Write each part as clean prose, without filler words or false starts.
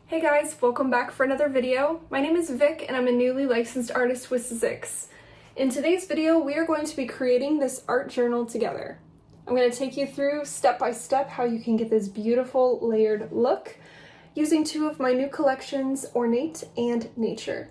Hey guys, welcome back for another video. My name is Vic and I'm a newly licensed artist with Sizzix. In today's video, we are going to be creating this art journal together. I'm going to take you through step by step how you can get this beautiful layered look using two of my new collections, Ornate and Nature.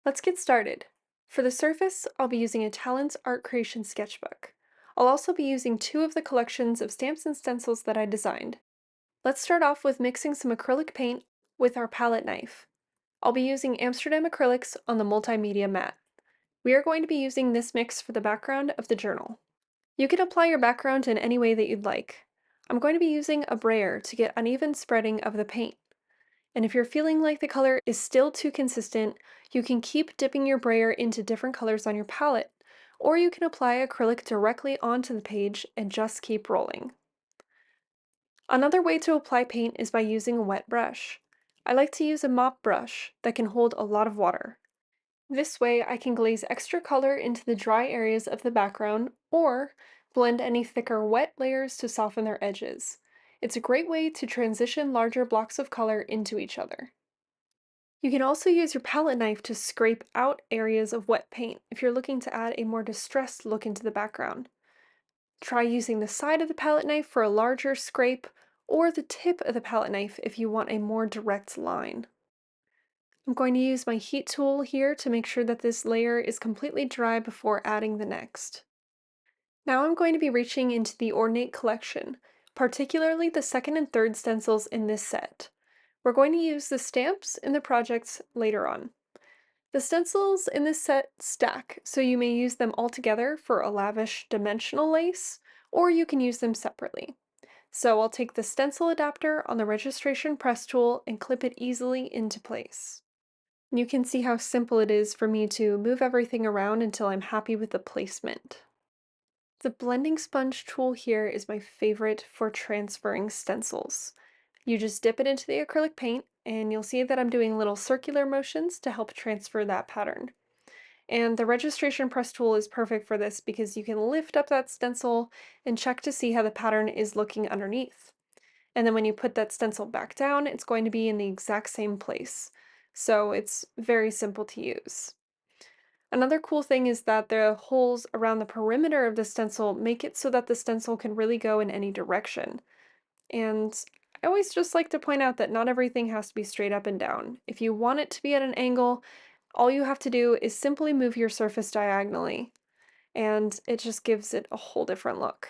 Let's get started. For the surface, I'll be using a Talents Art Creation sketchbook. I'll also be using two of the collections of stamps and stencils that I designed. Let's start off with mixing some acrylic paint with our palette knife. I'll be using Amsterdam acrylics on the multimedia mat. We are going to be using this mix for the background of the journal. You can apply your background in any way that you'd like. I'm going to be using a brayer to get uneven spreading of the paint. And if you're feeling like the color is still too consistent, you can keep dipping your brayer into different colors on your palette, or you can apply acrylic directly onto the page and just keep rolling. Another way to apply paint is by using a wet brush. I like to use a mop brush that can hold a lot of water. This way I can glaze extra color into the dry areas of the background or blend any thicker wet layers to soften their edges. It's a great way to transition larger blocks of color into each other. You can also use your palette knife to scrape out areas of wet paint if you're looking to add a more distressed look into the background. Try using the side of the palette knife for a larger scrape, or the tip of the palette knife if you want a more direct line. I'm going to use my heat tool here to make sure that this layer is completely dry before adding the next. Now I'm going to be reaching into the Ornate collection, particularly the second and third stencils in this set. We're going to use the stamps in the projects later on. The stencils in this set stack, so you may use them all together for a lavish dimensional lace, or you can use them separately. So I'll take the stencil adapter on the registration press tool and clip it easily into place. You can see how simple it is for me to move everything around until I'm happy with the placement. The blending sponge tool here is my favorite for transferring stencils. You just dip it into the acrylic paint and you'll see that I'm doing little circular motions to help transfer that pattern. And the registration press tool is perfect for this because you can lift up that stencil and check to see how the pattern is looking underneath. And then when you put that stencil back down, it's going to be in the exact same place. So it's very simple to use. Another cool thing is that the holes around the perimeter of the stencil make it so that the stencil can really go in any direction. And I always just like to point out that not everything has to be straight up and down. If you want it to be at an angle, all you have to do is simply move your surface diagonally, and it just gives it a whole different look.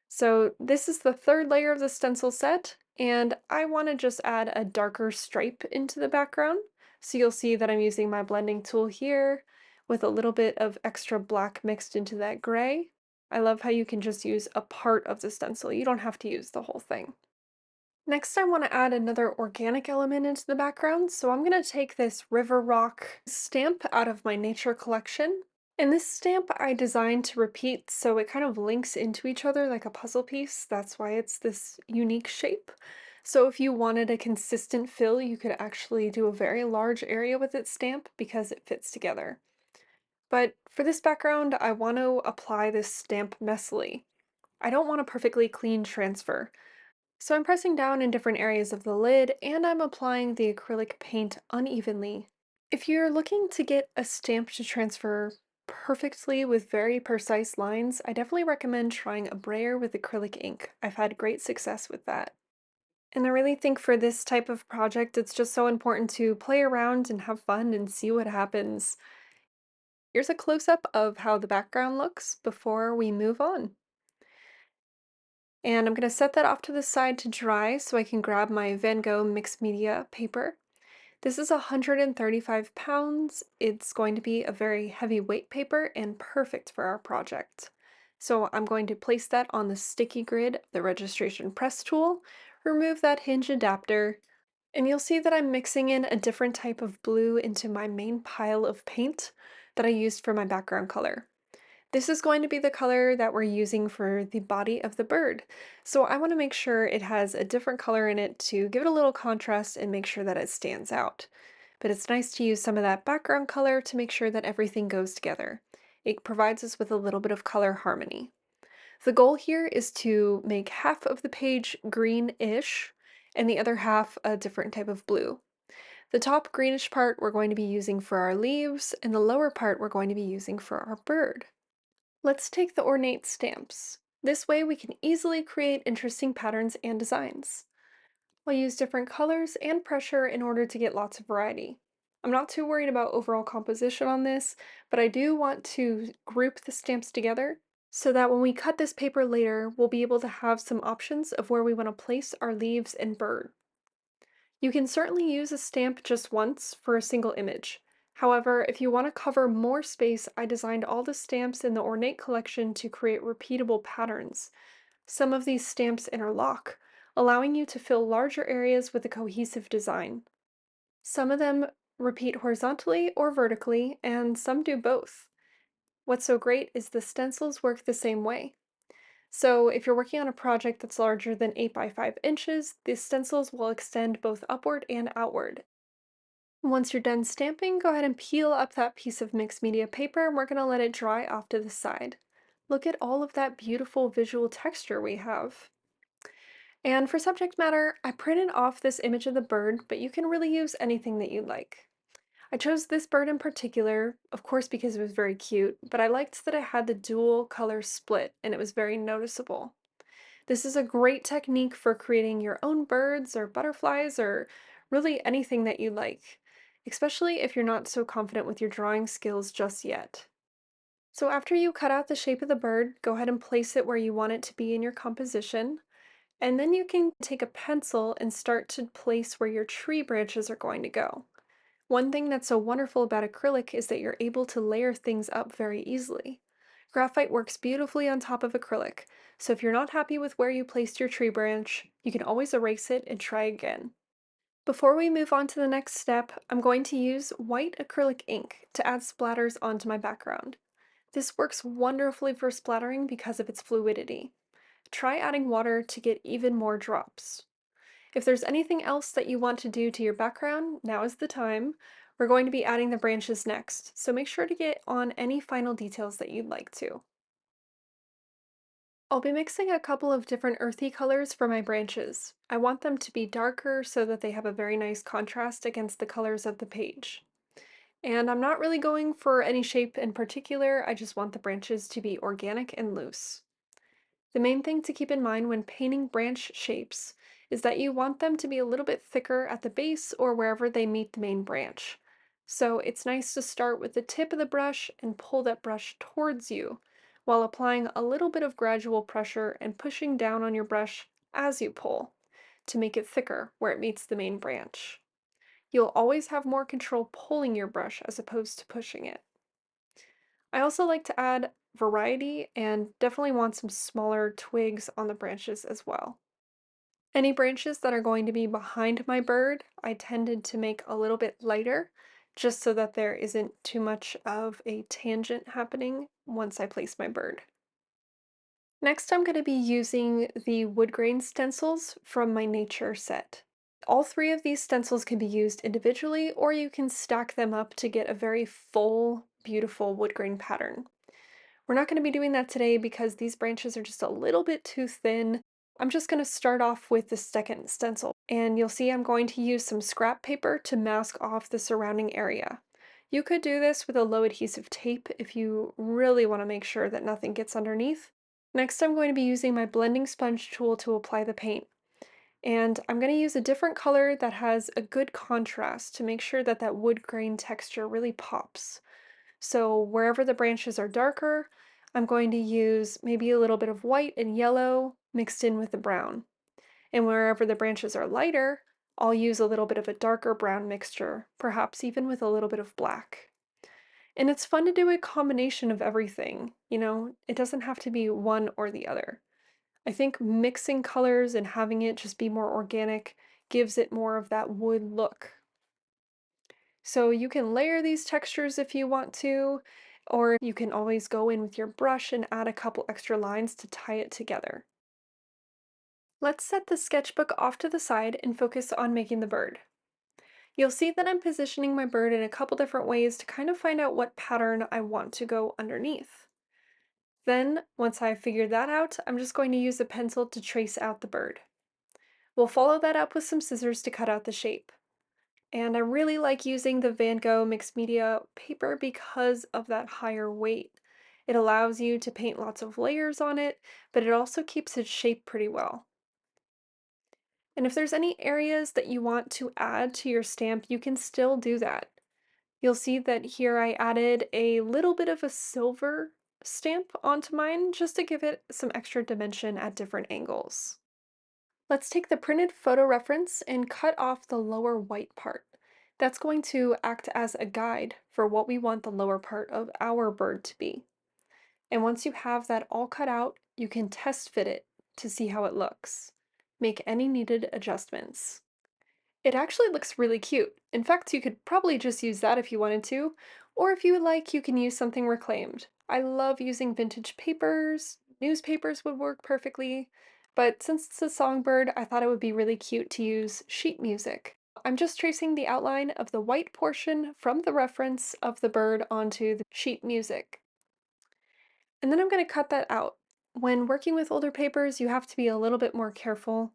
So this is the third layer of the stencil set, and I want to just add a darker stripe into the background. So you'll see that I'm using my blending tool here with a little bit of extra black mixed into that gray. I love how you can just use a part of the stencil. You don't have to use the whole thing. Next, I want to add another organic element into the background, so I'm going to take this river rock stamp out of my nature collection. And this stamp I designed to repeat so it kind of links into each other like a puzzle piece. That's why it's this unique shape. So if you wanted a consistent fill, you could actually do a very large area with its stamp because it fits together. But for this background, I want to apply this stamp messily. I don't want a perfectly clean transfer. So I'm pressing down in different areas of the lid and I'm applying the acrylic paint unevenly. If you're looking to get a stamp to transfer perfectly with very precise lines, I definitely recommend trying a brayer with acrylic ink. I've had great success with that. And I really think for this type of project, it's just so important to play around and have fun and see what happens. Here's a close-up of how the background looks before we move on. And I'm going to set that off to the side to dry so I can grab my Van Gogh mixed media paper. This is 135 pounds. It's going to be a very heavy weight paper and perfect for our project. So I'm going to place that on the sticky grid of the registration press tool, remove that hinge adapter, and you'll see that I'm mixing in a different type of blue into my main pile of paint that I used for my background color. This is going to be the color that we're using for the body of the bird. So I want to make sure it has a different color in it to give it a little contrast and make sure that it stands out. But it's nice to use some of that background color to make sure that everything goes together. It provides us with a little bit of color harmony. The goal here is to make half of the page green-ish and the other half a different type of blue. The top greenish part we're going to be using for our leaves, and the lower part we're going to be using for our bird. Let's take the ornate stamps. This way we can easily create interesting patterns and designs. I'll use different colors and pressure in order to get lots of variety. I'm not too worried about overall composition on this, but I do want to group the stamps together so that when we cut this paper later, we'll be able to have some options of where we want to place our leaves and bird. You can certainly use a stamp just once for a single image. However, if you want to cover more space, I designed all the stamps in the ornate collection to create repeatable patterns. Some of these stamps interlock, allowing you to fill larger areas with a cohesive design. Some of them repeat horizontally or vertically, and some do both. What's so great is the stencils work the same way. So if you're working on a project that's larger than 8 by 5 inches, the stencils will extend both upward and outward. Once you're done stamping, go ahead and peel up that piece of mixed media paper and we're going to let it dry off to the side. Look at all of that beautiful visual texture we have. And for subject matter, I printed off this image of the bird, but you can really use anything that you like. I chose this bird in particular, of course because it was very cute, but I liked that it had the dual color split and it was very noticeable. This is a great technique for creating your own birds or butterflies or really anything that you like, especially if you're not so confident with your drawing skills just yet. So after you cut out the shape of the bird, go ahead and place it where you want it to be in your composition. And then you can take a pencil and start to place where your tree branches are going to go. One thing that's so wonderful about acrylic is that you're able to layer things up very easily. Graphite works beautifully on top of acrylic, so if you're not happy with where you placed your tree branch, you can always erase it and try again. Before we move on to the next step, I'm going to use white acrylic ink to add splatters onto my background. This works wonderfully for splattering because of its fluidity. Try adding water to get even more drops. If there's anything else that you want to do to your background, now is the time. We're going to be adding the branches next, so make sure to get on any final details that you'd like to. I'll be mixing a couple of different earthy colors for my branches. I want them to be darker so that they have a very nice contrast against the colors of the page. And I'm not really going for any shape in particular, I just want the branches to be organic and loose. The main thing to keep in mind when painting branch shapes is that you want them to be a little bit thicker at the base or wherever they meet the main branch. So it's nice to start with the tip of the brush and pull that brush towards you while applying a little bit of gradual pressure and pushing down on your brush as you pull to make it thicker where it meets the main branch. You'll always have more control pulling your brush as opposed to pushing it. I also like to add variety and definitely want some smaller twigs on the branches as well. Any branches that are going to be behind my bird, I tended to make a little bit lighter, just so that there isn't too much of a tangent happening once I place my bird. Next, I'm going to be using the wood grain stencils from my nature set. All three of these stencils can be used individually, or you can stack them up to get a very full, beautiful wood grain pattern. We're not going to be doing that today because these branches are just a little bit too thin. I'm just going to start off with the second stencil, and you'll see I'm going to use some scrap paper to mask off the surrounding area. You could do this with a low adhesive tape if you really want to make sure that nothing gets underneath. Next, I'm going to be using my blending sponge tool to apply the paint. And I'm going to use a different color that has a good contrast to make sure that that wood grain texture really pops. So wherever the branches are darker, I'm going to use maybe a little bit of white and yellow mixed in with the brown. And wherever the branches are lighter, I'll use a little bit of a darker brown mixture, perhaps even with a little bit of black. And it's fun to do a combination of everything, it doesn't have to be one or the other. I think mixing colors and having it just be more organic gives it more of that wood look. So you can layer these textures if you want to, or you can always go in with your brush and add a couple extra lines to tie it together. Let's set the sketchbook off to the side and focus on making the bird. You'll see that I'm positioning my bird in a couple different ways to kind of find out what pattern I want to go underneath. Then, once I've figured that out, I'm just going to use a pencil to trace out the bird. We'll follow that up with some scissors to cut out the shape. And I really like using the Van Gogh mixed media paper because of that higher weight. It allows you to paint lots of layers on it, but it also keeps its shape pretty well. And if there's any areas that you want to add to your stamp, you can still do that. You'll see that here I added a little bit of a silver stamp onto mine just to give it some extra dimension at different angles. Let's take the printed photo reference and cut off the lower white part. That's going to act as a guide for what we want the lower part of our bird to be. And once you have that all cut out, you can test fit it to see how it looks. Make any needed adjustments. It actually looks really cute. In fact, you could probably just use that if you wanted to, or if you would like, you can use something reclaimed. I love using vintage papers, newspapers would work perfectly, but since it's a songbird, I thought it would be really cute to use sheet music. I'm just tracing the outline of the white portion from the reference of the bird onto the sheet music. And then I'm going to cut that out. When working with older papers, you have to be a little bit more careful.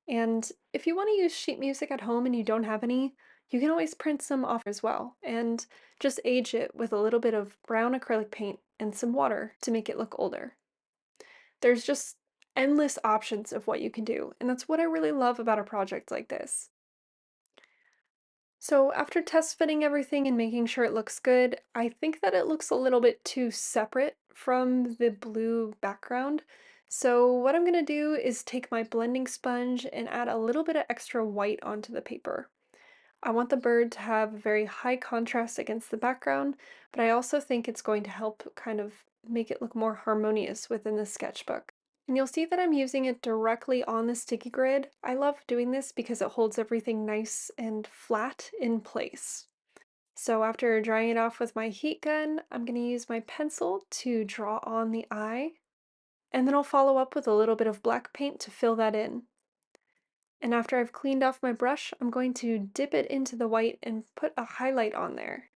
And if you want to use sheet music at home and you don't have any, you can always print some off as well and just age it with a little bit of brown acrylic paint and some water to make it look older. There's just endless options of what you can do, and that's what I really love about a project like this. So after test fitting everything and making sure it looks good, I think that it looks a little bit too separate from the blue background. So what I'm gonna do is take my blending sponge and add a little bit of extra white onto the paper. I want the bird to have a very high contrast against the background, but I also think it's going to help kind of make it look more harmonious within the sketchbook. And you'll see that I'm using it directly on the sticky grid. I love doing this because it holds everything nice and flat in place. So after drying it off with my heat gun, I'm going to use my pencil to draw on the eye, and then I'll follow up with a little bit of black paint to fill that in. And after I've cleaned off my brush, I'm going to dip it into the white and put a highlight on there.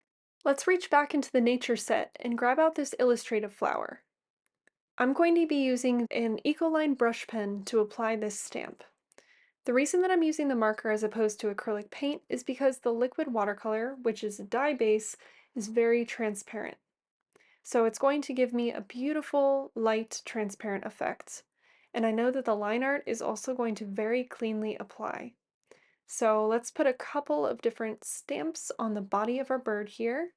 Let's reach back into the nature set and grab out this illustrative flower. I'm going to be using an Ecoline brush pen to apply this stamp. The reason that I'm using the marker as opposed to acrylic paint is because the liquid watercolor, which is a dye base, is very transparent. So it's going to give me a beautiful, light, transparent effect. And I know that the line art is also going to very cleanly apply. So let's put a couple of different stamps on the body of our bird here.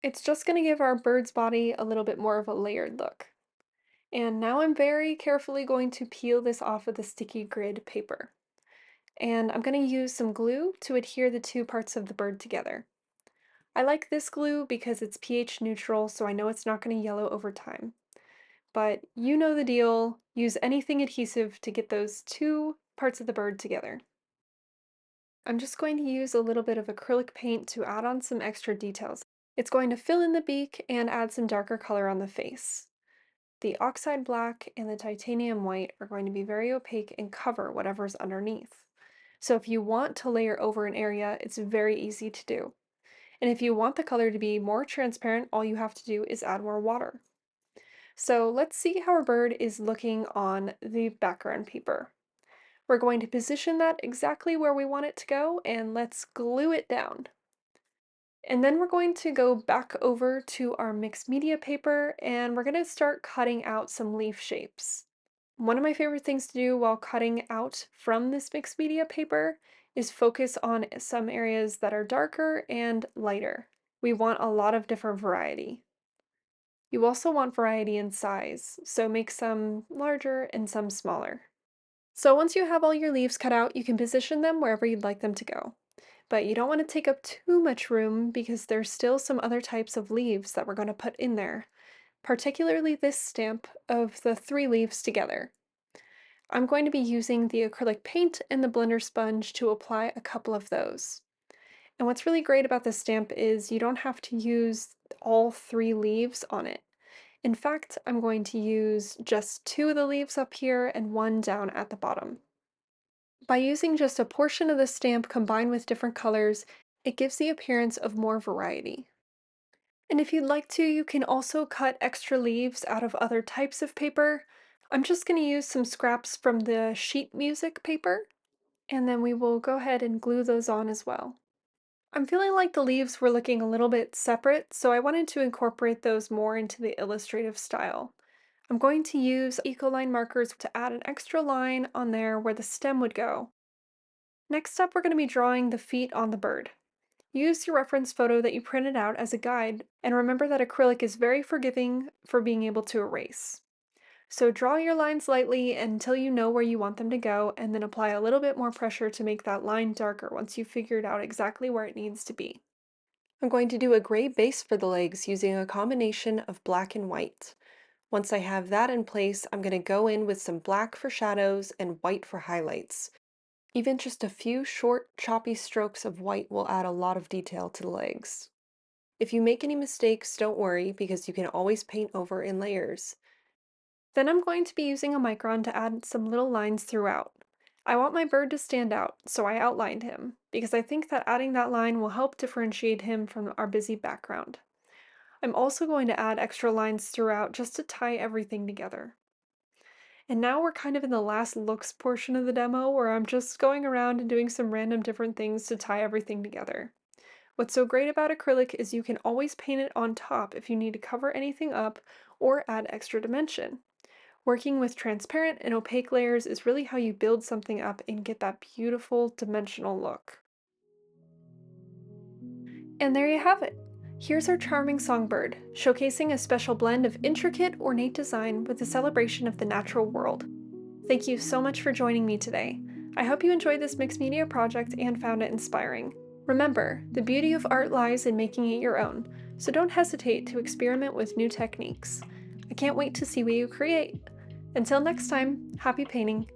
It's just going to give our bird's body a little bit more of a layered look. And now I'm very carefully going to peel this off of the sticky grid paper. And I'm going to use some glue to adhere the two parts of the bird together. I like this glue because it's pH neutral, so I know it's not going to yellow over time. But you know the deal, use anything adhesive to get those two parts of the bird together. I'm just going to use a little bit of acrylic paint to add on some extra details. It's going to fill in the beak and add some darker color on the face. The oxide black and the titanium white are going to be very opaque and cover whatever's underneath. So if you want to layer over an area, it's very easy to do. And if you want the color to be more transparent, all you have to do is add more water. So let's see how our bird is looking on the background paper. We're going to position that exactly where we want it to go, and let's glue it down. And then we're going to go back over to our mixed media paper and we're going to start cutting out some leaf shapes. One of my favorite things to do while cutting out from this mixed media paper is focus on some areas that are darker and lighter. We want a lot of different variety. You also want variety in size, so make some larger and some smaller. So once you have all your leaves cut out, you can position them wherever you'd like them to go. But you don't want to take up too much room because there's still some other types of leaves that we're going to put in there, particularly this stamp of the three leaves together. I'm going to be using the acrylic paint and the blender sponge to apply a couple of those. And what's really great about this stamp is you don't have to use all three leaves on it. In fact, I'm going to use just two of the leaves up here and one down at the bottom. By using just a portion of the stamp combined with different colors, it gives the appearance of more variety. And if you'd like to, you can also cut extra leaves out of other types of paper. I'm just going to use some scraps from the sheet music paper. And then we will go ahead and glue those on as well. I'm feeling like the leaves were looking a little bit separate, so I wanted to incorporate those more into the illustrative style. I'm going to use Ecoline markers to add an extra line on there where the stem would go. Next up, we're going to be drawing the feet on the bird. Use your reference photo that you printed out as a guide, and remember that acrylic is very forgiving for being able to erase. So draw your lines lightly until you know where you want them to go, and then apply a little bit more pressure to make that line darker once you've figured out exactly where it needs to be. I'm going to do a gray base for the legs using a combination of black and white. Once I have that in place, I'm going to go in with some black for shadows and white for highlights. Even just a few short, choppy strokes of white will add a lot of detail to the legs. If you make any mistakes, don't worry, because you can always paint over in layers. Then I'm going to be using a micron to add some little lines throughout. I want my bird to stand out, so I outlined him, because I think that adding that line will help differentiate him from our busy background. I'm also going to add extra lines throughout just to tie everything together. And now we're kind of in the last looks portion of the demo where I'm just going around and doing some random different things to tie everything together. What's so great about acrylic is you can always paint it on top if you need to cover anything up or add extra dimension. Working with transparent and opaque layers is really how you build something up and get that beautiful dimensional look. And there you have it. Here's our charming songbird, showcasing a special blend of intricate, ornate design with a celebration of the natural world. Thank you so much for joining me today. I hope you enjoyed this mixed media project and found it inspiring. Remember, the beauty of art lies in making it your own, so don't hesitate to experiment with new techniques. I can't wait to see what you create. Until next time, happy painting!